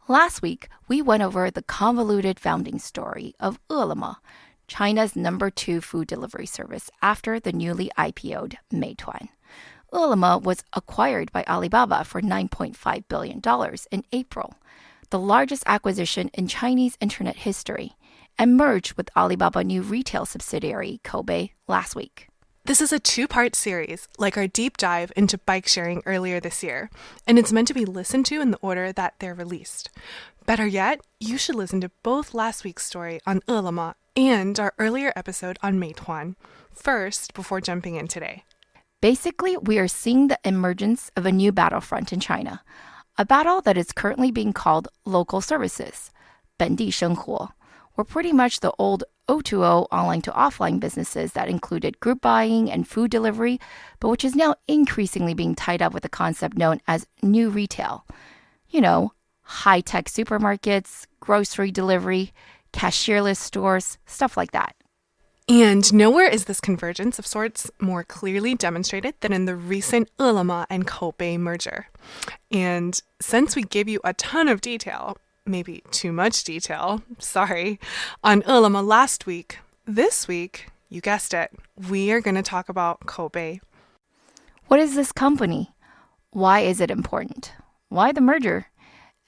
Last week, we went over the convoluted founding story of Ele.me, China's #2 food delivery service after the newly IPO'd Meituan. Ele.me was acquired by Alibaba for $9.5 billion in April, the largest acquisition in Chinese internet history, and merged with Alibaba new retail subsidiary Koubei last week. This is a two-part series, like our deep dive into bike sharing earlier this year, and it's meant to be listened to in the order that they're released. Better yet, you should listen to both last week's story on Ele.me and our earlier episode on Meituan first before jumping in today. Basically, we are seeing the emergence of a new battlefront in China, a battle that is currently being called local services, 本地生活, were pretty much the old O2O online to offline businesses that included group buying and food delivery, but which is now increasingly being tied up with a concept known as new retail. You know, high-tech supermarkets, grocery delivery, cashierless stores, stuff like that. And nowhere is this convergence of sorts more clearly demonstrated than in the recent Ele.me and Koubei merger. And since we gave you a ton of detail, maybe too much detail, sorry, on Ele.me last week, this week, you guessed it, we are going to talk about Koubei. What is this company? Why is it important? Why the merger?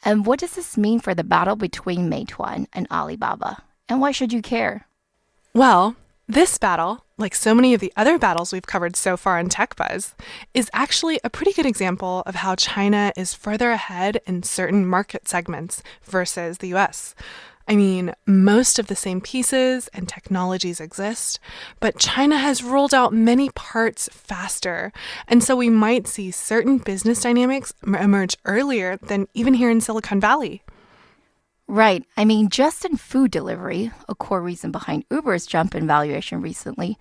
And what does this mean for the battle between Meituan and Alibaba? And why should you care? Well, this battle, like so many of the other battles we've covered so far on Tech Buzz, is actually a pretty good example of how China is further ahead in certain market segments versus the US. I mean, most of the same pieces and technologies exist, but China has rolled out many parts faster, and so we might see certain business dynamics emerge earlier than even here in Silicon Valley. Right. I mean, just in food delivery, a core reason behind Uber's jump in valuation recently,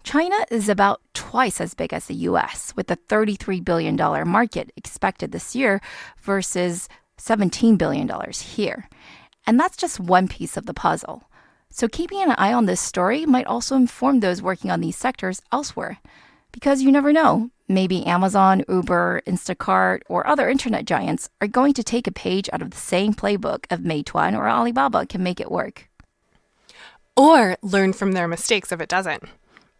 China is about twice as big as the US, with a $33 billion market expected this year versus $17 billion here. And that's just one piece of the puzzle. So keeping an eye on this story might also inform those working on these sectors elsewhere. Because you never know, maybe Amazon, Uber, Instacart, or other internet giants are going to take a page out of the same playbook of Meituan or Alibaba can make it work. Or learn from their mistakes if it doesn't.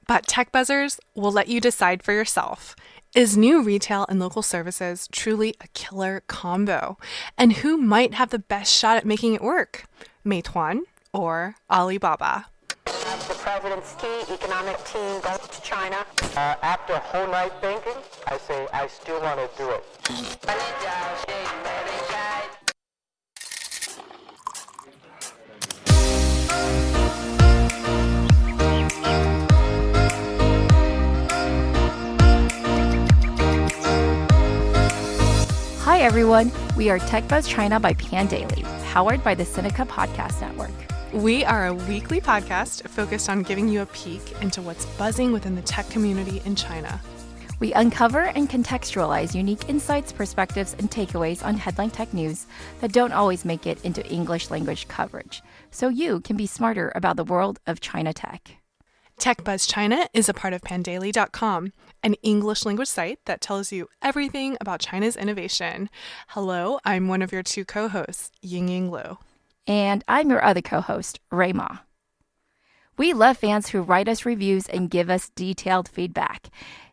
But Tech Buzzers will let you decide for yourself. Is new retail and local services truly a killer combo? And who might have the best shot at making it work? Meituan or Alibaba? The president's key economic team goes to China. After a whole night thinking, I say I still want to do it. Hi everyone, we are Tech Buzz China by Pandaily, powered by the Sinica Podcast Network. We are a weekly podcast focused on giving you a peek into what's buzzing within the tech community in China. We uncover and contextualize unique insights, perspectives, and takeaways on headline tech news that don't always make it into English language coverage, so you can be smarter about the world of China tech. Tech Buzz China is a part of Pandaily.com, an English language site that tells you everything about China's innovation. Hello, I'm one of your two co-hosts, Ying-Ying Lu. And I'm your other co-host, Ray Ma. We love fans who write us reviews and give us detailed feedback.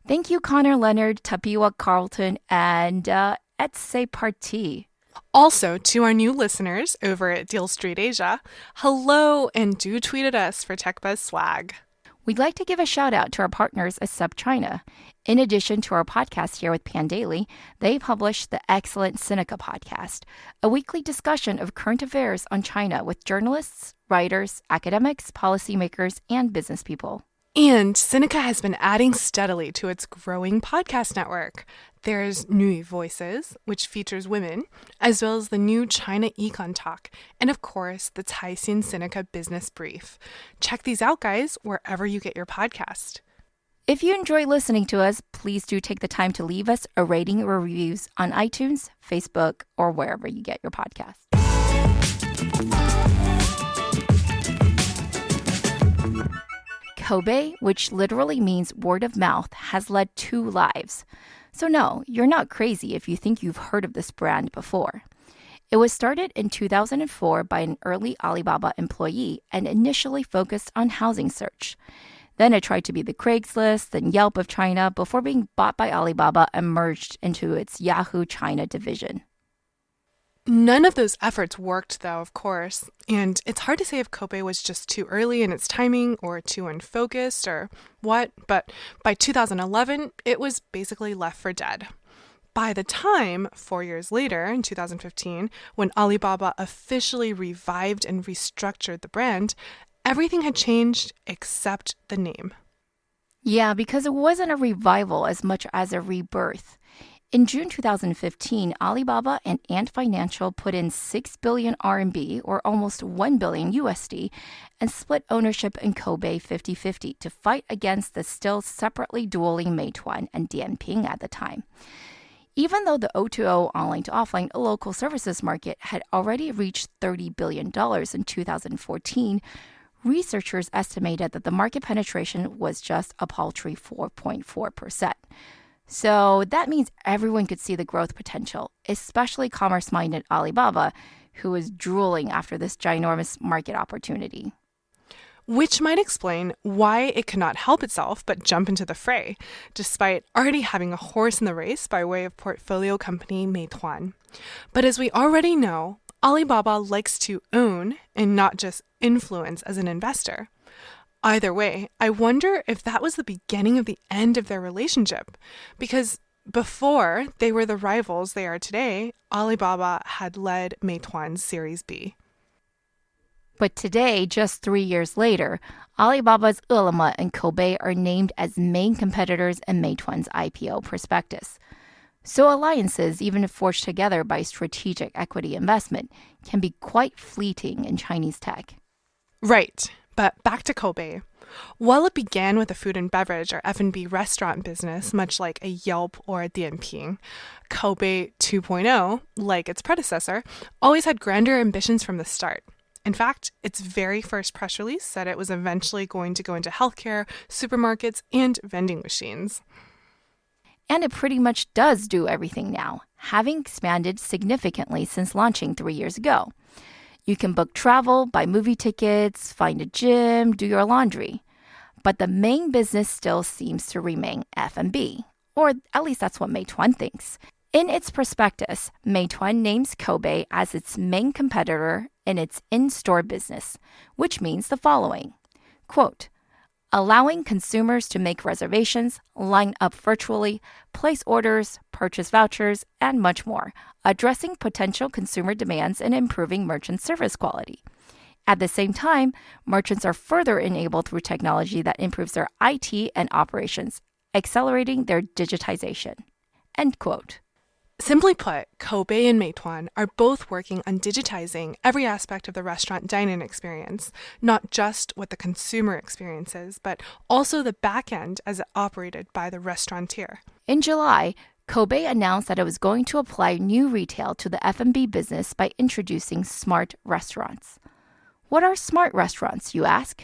Thank you, Connor Leonard, Tapiwa Carlton, and Etse Parti. Also, to our new listeners over at Deal Street Asia, hello, and do tweet at us for TechBuzz swag. We'd like to give a shout out to our partners at SubChina. In addition to our podcast here with Pandaily, they publish the excellent Sinica podcast, a weekly discussion of current affairs on China with journalists, writers, academics, policymakers, and business people. And Sinica has been adding steadily to its growing podcast network. There's New Voices, which features women, as well as the new China Econ Talk, and of course, the Caixin Sinica Business Brief. Check these out, guys, wherever you get your podcast. If you enjoy listening to us, please do take the time to leave us a rating or reviews on iTunes, Facebook, or wherever you get your podcasts. Koubei, which literally means word of mouth, has led 2 lives. So no, you're not crazy if you think you've heard of this brand before. It was started in 2004 by an early Alibaba employee and initially focused on housing search. Then it tried to be the Craigslist and Yelp of China before being bought by Alibaba and merged into its Yahoo China division. None of those efforts worked, though, of course, and it's hard to say if Koubei was just too early in its timing or too unfocused or what, but by 2011, it was basically left for dead. By the time, 4 years later, in 2015, when Alibaba officially revived and restructured the brand, everything had changed except the name. Yeah, because it wasn't a revival as much as a rebirth. In June 2015, Alibaba and Ant Financial put in 6 billion RMB, or almost 1 billion USD, and split ownership in Koubei 50-50 to fight against the still separately dueling Meituan and Dianping at the time. Even though the O2O online to offline local services market had already reached $30 billion in 2014, researchers estimated that the market penetration was just a paltry 4.4%. So that means everyone could see the growth potential, especially commerce-minded Alibaba, who was drooling after this ginormous market opportunity. Which might explain why it could not help itself but jump into the fray, despite already having a horse in the race by way of portfolio company Meituan. But as we already know, Alibaba likes to own and not just influence as an investor. Either way, I wonder if that was the beginning of the end of their relationship, because before they were the rivals they are today, Alibaba had led Meituan's Series B. But today, just 3 years later, Alibaba's Ele.me and Koubei are named as main competitors in Meituan's IPO prospectus. So alliances, even if forged together by strategic equity investment, can be quite fleeting in Chinese tech. Right. But back to Koubei. While it began with a food and beverage or F&B restaurant business, much like a Yelp or a Dianping, Koubei 2.0, like its predecessor, always had grander ambitions from the start. In fact, its very first press release said it was eventually going to go into healthcare, supermarkets, and vending machines. And it pretty much does do everything now, having expanded significantly since launching 3 years ago. You can book travel, buy movie tickets, find a gym, do your laundry. But the main business still seems to remain F&B, or at least that's what Meituan thinks. In its prospectus, Meituan names Koubei as its main competitor in its in-store business, which means the following, quote, allowing consumers to make reservations, line up virtually, place orders, purchase vouchers, and much more, addressing potential consumer demands and improving merchant service quality. At the same time, merchants are further enabled through technology that improves their IT and operations, accelerating their digitization. End quote. Simply put, Koubei and Meituan are both working on digitizing every aspect of the restaurant dine-in experience, not just what the consumer experiences, but also the back end as operated by the restaurateur. In July, Koubei announced that it was going to apply new retail to the F&B business by introducing smart restaurants. What are smart restaurants, you ask?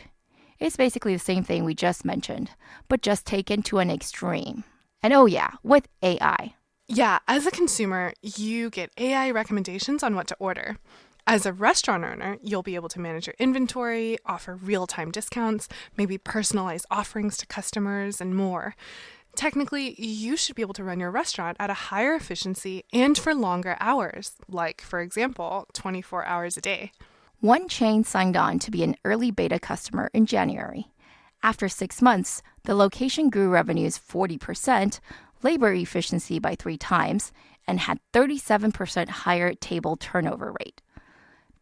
It's basically the same thing we just mentioned, but just taken to an extreme. And oh yeah, with AI. Yeah, as a consumer, you get AI recommendations on what to order. As a restaurant owner, you'll be able to manage your inventory, offer real-time discounts, maybe personalize offerings to customers, and more. Technically, you should be able to run your restaurant at a higher efficiency and for longer hours, like, for example, 24 hours a day. One chain signed on to be an early beta customer in January. After 6 months, the location grew revenues 40%, labor efficiency by 3 times, and had 37% higher table turnover rate.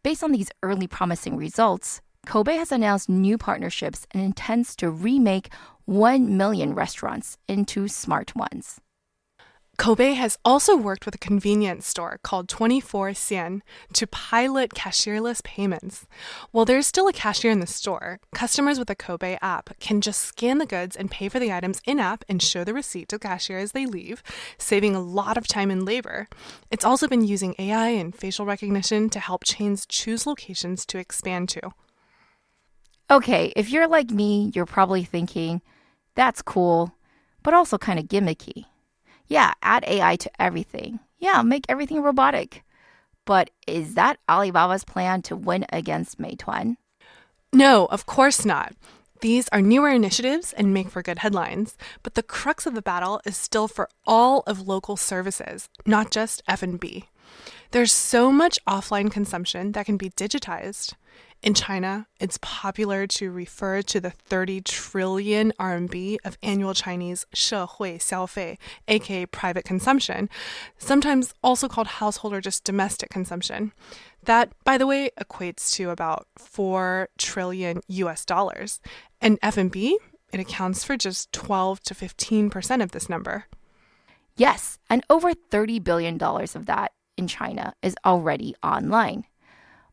Based on these early promising results, Koubei has announced new partnerships and intends to remake 1 million restaurants into smart ones. Koubei has also worked with a convenience store called 24Cien to pilot cashierless payments. While there's still a cashier in the store, customers with the Koubei app can just scan the goods and pay for the items in-app and show the receipt to the cashier as they leave, saving a lot of time and labor. It's also been using AI and facial recognition to help chains choose locations to expand to. Okay, if you're like me, you're probably thinking, that's cool, but also kind of gimmicky. Yeah, add AI to everything. Yeah, make everything robotic. But is that Alibaba's plan to win against Meituan? No, of course not. These are newer initiatives and make for good headlines, but the crux of the battle is still for all of local services, not just F&B. There's so much offline consumption that can be digitized. In China, it's popular to refer to the 30 trillion RMB of annual Chinese 社会消费, aka private consumption, sometimes also called household or just domestic consumption. That, by the way, equates to about 4 trillion US dollars. And F&B, it accounts for just 12 to 15% of this number. Yes, and over $30 billion of that in China is already online.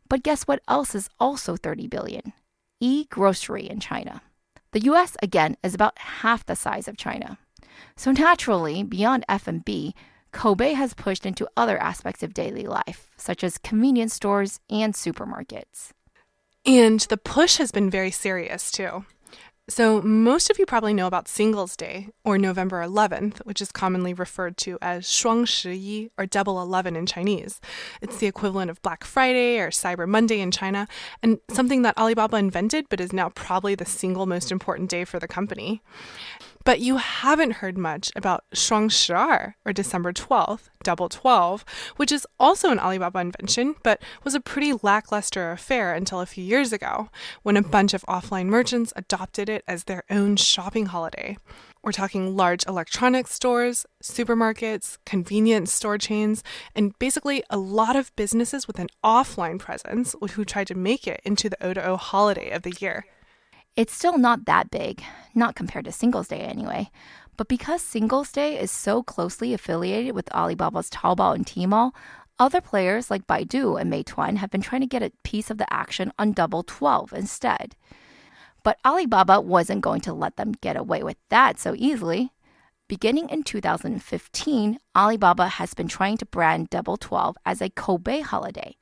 But guess what else is also 30 billion? E-grocery in China. The US, again, is about half the size of China. So naturally, beyond F&B, Koubei has pushed into other aspects of daily life, such as convenience stores and supermarkets. And the push has been very serious, too. So most of you probably know about Singles Day, or November 11th, which is commonly referred to as 双十一, or Double 11 in Chinese. It's the equivalent of Black Friday or Cyber Monday in China, and something that Alibaba invented but is now probably the single most important day for the company. But you haven't heard much about 双十二, or December 12th, Double 12, which is also an Alibaba invention, but was a pretty lackluster affair until a few years ago, when a bunch of offline merchants adopted it as their own shopping holiday. We're talking large electronics stores, supermarkets, convenience store chains, and basically a lot of businesses with an offline presence who tried to make it into the O2O holiday of the year. It's still not that big, not compared to Singles Day anyway. But because Singles Day is so closely affiliated with Alibaba's Taobao and Tmall, other players like Baidu and Meituan have been trying to get a piece of the action on Double 12 instead. But Alibaba wasn't going to let them get away with that so easily. Beginning in 2015, Alibaba has been trying to brand Double 12 as a Koubei holiday.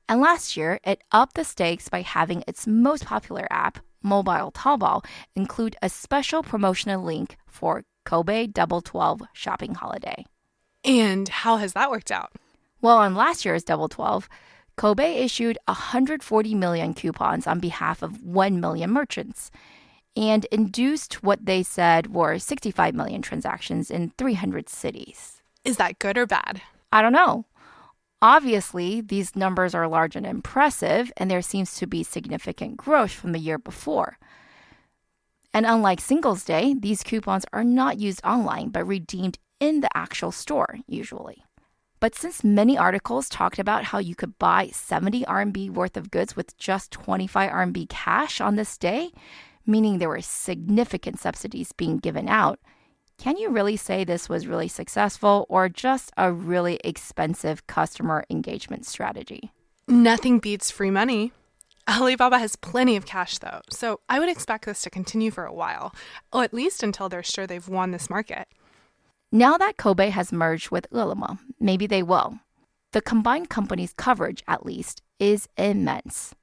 And last year, it upped the stakes by having its most popular app, Mobile Taobao, include a special promotional link for Koubei Double 12 shopping holiday. And how has that worked out? Well, on last year's Double 12, Koubei issued 140 million coupons on behalf of 1 million merchants and induced what they said were 65 million transactions in 300 cities. Is that good or bad? I don't know. Obviously, these numbers are large and impressive, and there seems to be significant growth from the year before. And unlike Singles Day, these coupons are not used online, but redeemed in the actual store, usually. But since many articles talked about how you could buy 70 RMB worth of goods with just 25 RMB cash on this day, meaning there were significant subsidies being given out, can you really say this was really successful or just a really expensive customer engagement strategy? Nothing beats free money. Alibaba has plenty of cash, though, so I would expect this to continue for a while, or at least until they're sure they've won this market. Now that Koubei has merged with Ele.me, maybe they will. The combined company's coverage, at least, is immense.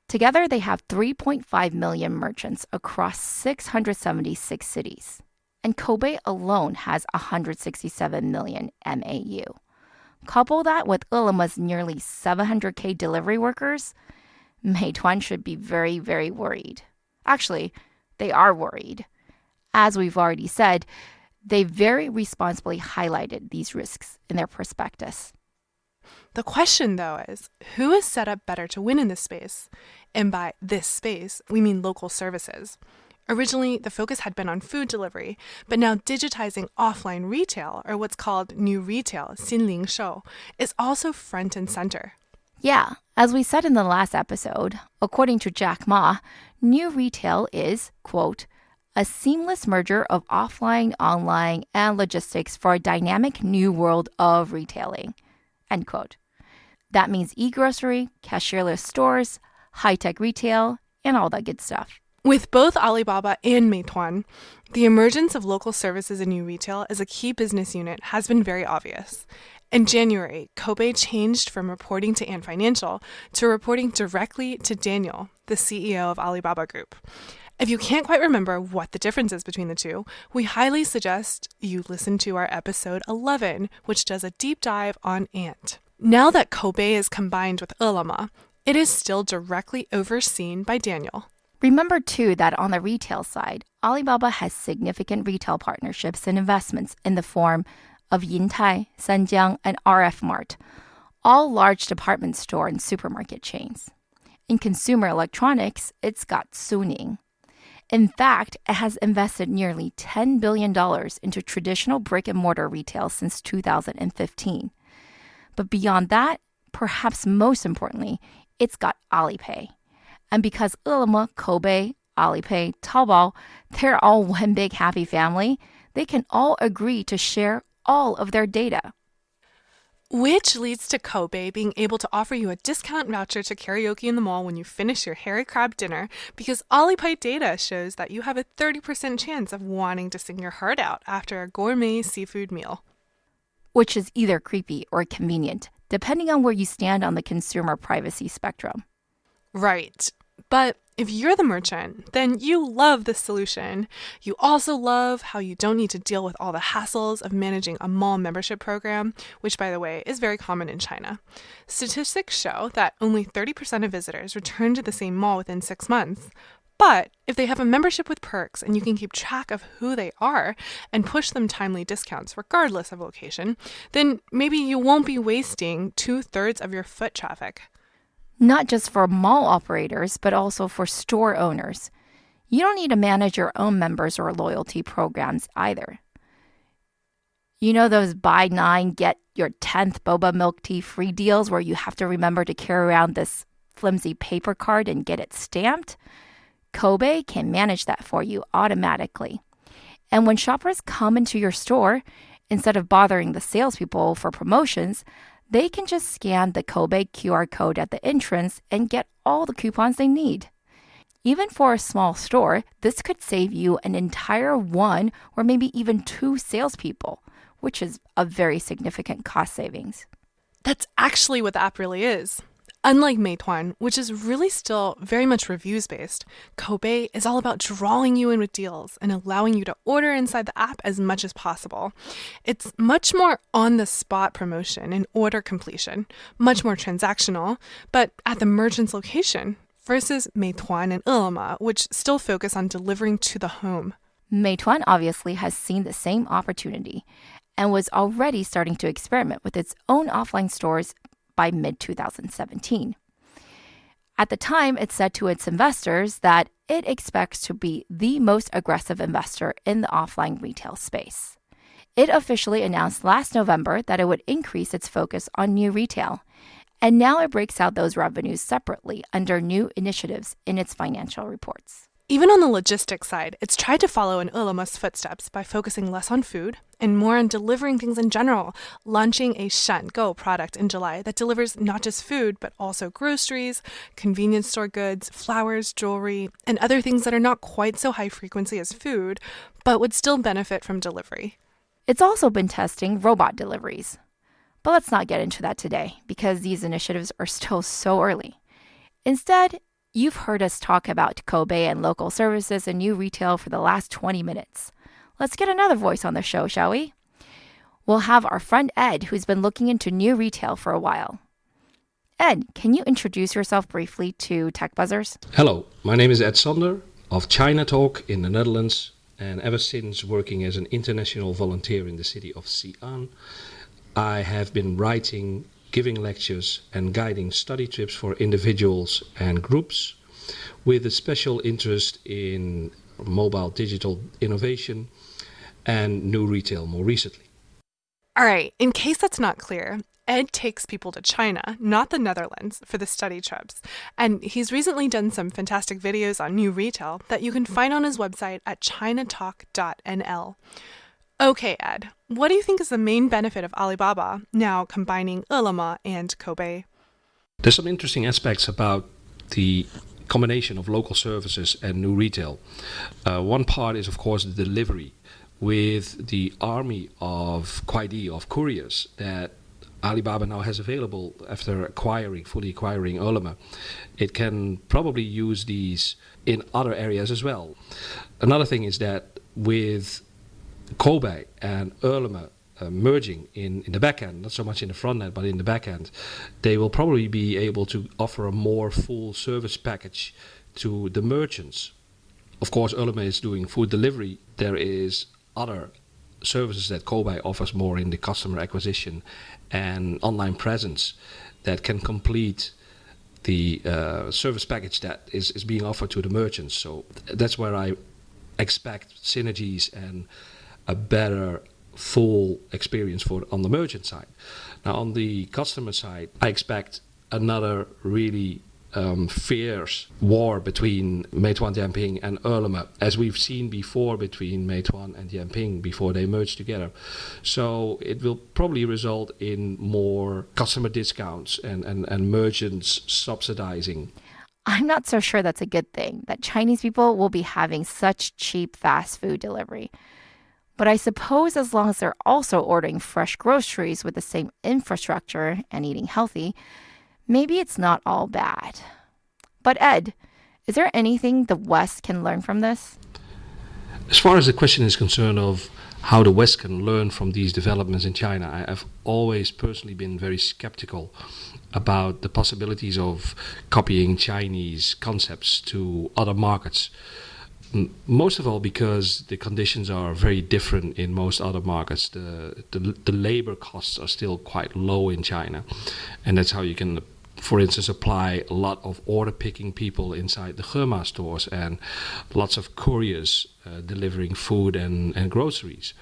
Together, they have 3.5 million merchants across 676 cities. And Koubei alone has 167 million MAU. Couple that with Ele.me's nearly 700K delivery workers, Meituan should be very, very worried. Actually, they are worried. As we've already said, they very responsibly highlighted these risks in their prospectus. The question, though, is who is set up better to win in this space? And by this space, we mean local services. Originally, the focus had been on food delivery, but now digitizing offline retail, or what's called new retail, 新零售, is also front and center. Yeah, as we said in the last episode, according to Jack Ma, new retail is, quote, a seamless merger of offline, online, and logistics for a dynamic new world of retailing, end quote. That means e-grocery, cashierless stores, high-tech retail, and all that good stuff. With both Alibaba and Meituan, the emergence of local services in new retail as a key business unit has been very obvious. In January, Koubei changed from reporting to Ant Financial to reporting directly to Daniel, the CEO of Alibaba Group. If you can't quite remember what the difference is between the two, we highly suggest you listen to our episode 11, which does a deep dive on Ant. Now that Koubei is combined with Ele.me, it is still directly overseen by Daniel. Remember, too, that on the retail side, Alibaba has significant retail partnerships and investments in the form of Yintai, Sanjiang, and RF Mart, all large department store and supermarket chains. In consumer electronics, it's got Suning. In fact, it has invested nearly $10 billion into traditional brick-and-mortar retail since 2015. But beyond that, perhaps most importantly, it's got Alipay. And because Ele.me, Koubei, Alipay, Taobao, they're all one big happy family, they can all agree to share all of their data. Which leads to Koubei being able to offer you a discount voucher to karaoke in the mall when you finish your hairy crab dinner, because Alipay data shows that you have a 30% chance of wanting to sing your heart out after a gourmet seafood meal. Which is either creepy or convenient, depending on where you stand on the consumer privacy spectrum. Right. But if you're the merchant, then you love this solution. You also love how you don't need to deal with all the hassles of managing a mall membership program, which, by the way, is very common in China. Statistics show that only 30% of visitors return to the same mall within 6 months. But if they have a membership with perks and you can keep track of who they are and push them timely discounts regardless of location, then maybe you won't be wasting 2/3 of your foot traffic. Not just for mall operators, but also for store owners. You don't need to manage your own members or loyalty programs either. You know those buy 9, get your 10th boba milk tea free deals where you have to remember to carry around this flimsy paper card and get it stamped? Koubei can manage that for you automatically. And when shoppers come into your store, instead of bothering the salespeople for promotions, they can just scan the Koubei QR code at the entrance and get all the coupons they need. Even for a small store, this could save you an entire 1 or maybe even 2 salespeople, which is a very significant cost savings. That's actually what the app really is. Unlike Meituan, which is really still very much reviews-based, Koubei is all about drawing you in with deals and allowing you to order inside the app as much as possible. It's much more on-the-spot promotion and order completion, much more transactional, but at the merchant's location, versus Meituan and Ele.me, which still focus on delivering to the home. Meituan obviously has seen the same opportunity and was already starting to experiment with its own offline stores by mid-2017. At the time, it said to its investors that it expects to be the most aggressive investor in the offline retail space. It officially announced last November that it would increase its focus on new retail, and now it breaks out those revenues separately under new initiatives in its financial reports. Even on the logistics side, it's tried to follow in Ele.me's footsteps by focusing less on food and more on delivering things in general, launching a Shango product in July that delivers not just food, but also groceries, convenience store goods, flowers, jewelry, and other things that are not quite so high frequency as food, but would still benefit from delivery. It's also been testing robot deliveries. But let's not get into that today, because these initiatives are still so early. Instead, you've heard us talk about Koubei and local services and new retail for the last 20 minutes. Let's get another voice on the show, shall we? We'll have our friend Ed, who's been looking into new retail for a while. Ed, can you introduce yourself briefly to Tech Buzzers? Hello, my name is Ed Sander of ChinaTalk in the Netherlands, and ever since working as an international volunteer in the city of Xi'an, I have been writing, giving lectures and guiding study trips for individuals and groups with a special interest in mobile digital innovation and new retail more recently. All right, in case that's not clear, Ed takes people to China, not the Netherlands, for the study trips. And he's recently done some fantastic videos on new retail that you can find on his website at chinatalk.nl. Okay, Ed, what do you think is the main benefit of Alibaba now combining Ele.me and Koubei? There's some interesting aspects about the combination of local services and new retail. One part is, of course, the delivery with the army of Kuaidi, of couriers, that Alibaba now has available after fully acquiring Ele.me. It can probably use these in other areas as well. Another thing is that with Koubei and Ele.me merging in the back end, not so much in the front end, but in the back end, they will probably be able to offer a more full service package to the merchants. Of course, Ultima is doing food delivery. There is other services that Koubei offers more in the customer acquisition and online presence that can complete the service package that is being offered to the merchants. So that's where I expect synergies and a better full experience on the merchant side. Now on the customer side, I expect another really fierce war between Meituan Dianping and Ultima, as we've seen before between Meituan and Dianping before they merged together. So it will probably result in more customer discounts and merchants subsidizing. I'm not so sure that's a good thing, that Chinese people will be having such cheap fast food delivery. But I suppose as long as they're also ordering fresh groceries with the same infrastructure and eating healthy, maybe it's not all bad. But Ed, is there anything the West can learn from this? As far as the question is concerned of how the West can learn from these developments in China, I've always personally been very skeptical about the possibilities of copying Chinese concepts to other markets. Most of all because the conditions are very different in most other markets. The labor costs are still quite low in China, and that's how you can, for instance, apply a lot of order picking people inside the Hema stores and lots of couriers delivering food and groceries.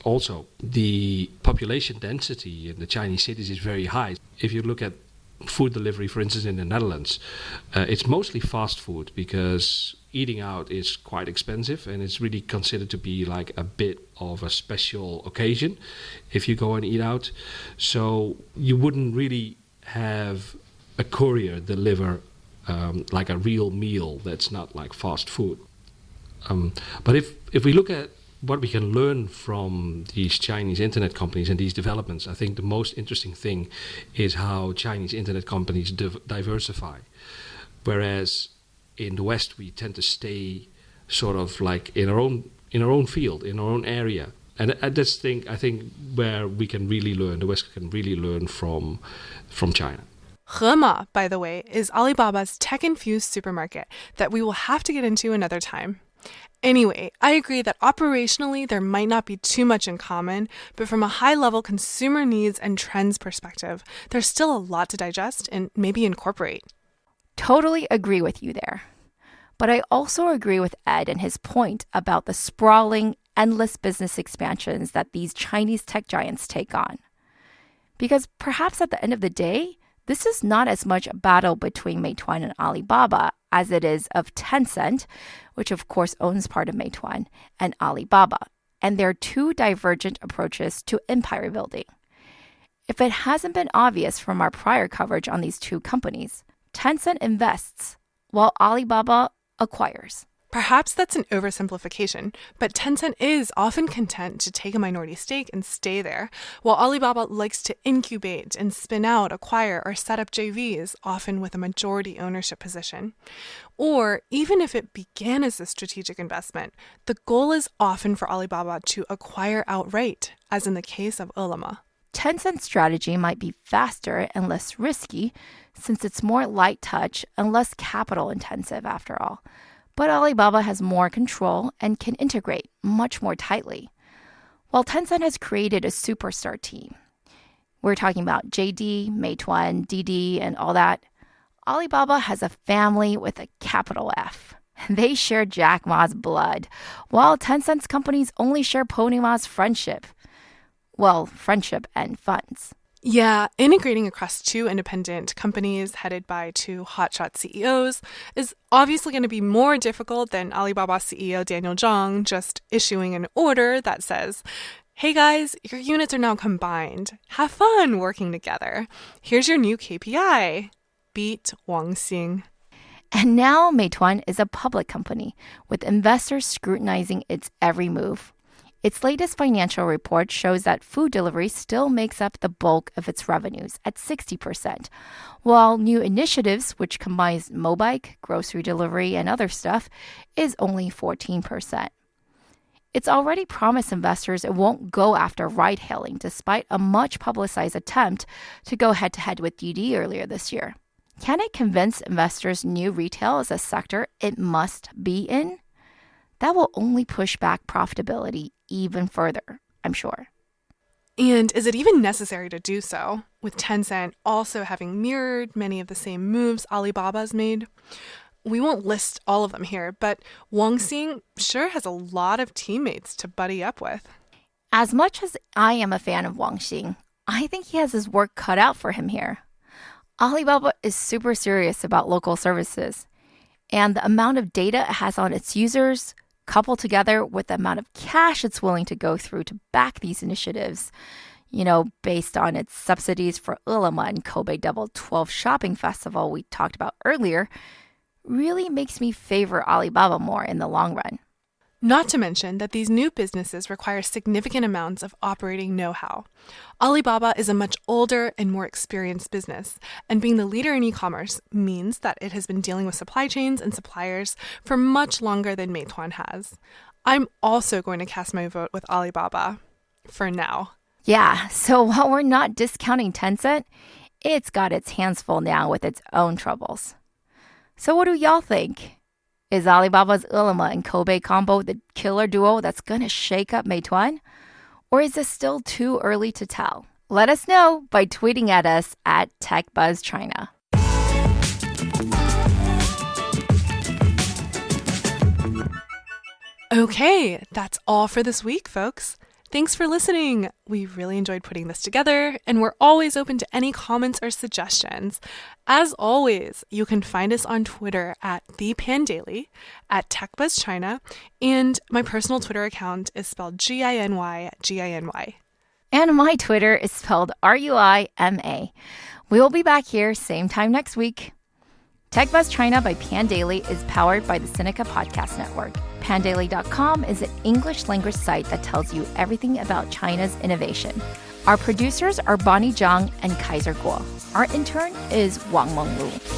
Also, the population density in the Chinese cities is very high. If you look at food delivery, for instance, in the Netherlands, it's mostly fast food because eating out is quite expensive and it's really considered to be like a bit of a special occasion if you go and eat out. So you wouldn't really have a courier deliver like a real meal that's not like fast food. But if we look at what we can learn from these Chinese internet companies and these developments, I think the most interesting thing is how Chinese internet companies diversify. Whereas in the West, we tend to stay sort of like in our own field, in our own area. And that's I think where we can really learn, the West can really learn from China. Hema, by the way, is Alibaba's tech-infused supermarket that we will have to get into another time. Anyway, I agree that operationally there might not be too much in common, but from a high-level consumer needs and trends perspective, there's still a lot to digest and maybe incorporate. Totally agree with you there. But I also agree with Ed and his point about the sprawling, endless business expansions that these Chinese tech giants take on. Because perhaps at the end of the day, this is not as much a battle between Meituan and Alibaba as it is of Tencent, which of course owns part of Meituan, and Alibaba, and their two divergent approaches to empire building. If it hasn't been obvious from our prior coverage on these two companies, Tencent invests while Alibaba acquires. Perhaps that's an oversimplification, but Tencent is often content to take a minority stake and stay there, while Alibaba likes to incubate and spin out, acquire, or set up JVs, often with a majority ownership position. Or even if it began as a strategic investment, the goal is often for Alibaba to acquire outright, as in the case of Ultima. Tencent's strategy might be faster and less risky, since it's more light touch and less capital intensive after all. But Alibaba has more control and can integrate much more tightly. While Tencent has created a superstar team, we're talking about JD, Meituan, Didi, and all that, Alibaba has a family with a capital F. They share Jack Ma's blood, while Tencent's companies only share Pony Ma's friendship. Well, friendship and funds. Yeah, integrating across two independent companies headed by two hotshot CEOs is obviously going to be more difficult than Alibaba CEO Daniel Zhang just issuing an order that says, "Hey guys, your units are now combined. Have fun working together. Here's your new KPI. Beat Wang Xing." And now Meituan is a public company with investors scrutinizing its every move. Its latest financial report shows that food delivery still makes up the bulk of its revenues at 60%, while new initiatives, which combines mobike, grocery delivery, and other stuff, is only 14%. It's already promised investors it won't go after ride-hailing despite a much publicized attempt to go head-to-head with Didi earlier this year. Can it convince investors new retail is a sector it must be in? That will only push back profitability even further, I'm sure. And is it even necessary to do so, with Tencent also having mirrored many of the same moves Alibaba's made? We won't list all of them here, but Wang Xing sure has a lot of teammates to buddy up with. As much as I am a fan of Wang Xing, I think he has his work cut out for him here. Alibaba is super serious about local services, and the amount of data it has on its users, coupled together with the amount of cash it's willing to go through to back these initiatives, based on its subsidies for Ele.me and Koubei Double 12 Shopping Festival we talked about earlier, really makes me favor Alibaba more in the long run. Not to mention that these new businesses require significant amounts of operating know-how. Alibaba is a much older and more experienced business, and being the leader in e-commerce means that it has been dealing with supply chains and suppliers for much longer than Meituan has. I'm also going to cast my vote with Alibaba, for now. Yeah, so while we're not discounting Tencent, it's got its hands full now with its own troubles. So what do y'all think? Is Alibaba's Ele.me and Koubei combo the killer duo that's going to shake up Meituan? Or is it still too early to tell? Let us know by tweeting at us at TechBuzzChina. Okay, that's all for this week, folks. Thanks for listening. We really enjoyed putting this together, and we're always open to any comments or suggestions. As always, you can find us on Twitter at ThePanDaily, at TechBuzzChina, and my personal Twitter account is spelled GINY. And my Twitter is spelled RUIMA. We will be back here same time next week. TechBuzz China by PanDaily is powered by the Sinica Podcast Network. PanDaily.com is an English language site that tells you everything about China's innovation. Our producers are Bonnie Zhang and Kaiser Guo. Our intern is Wang Menglu.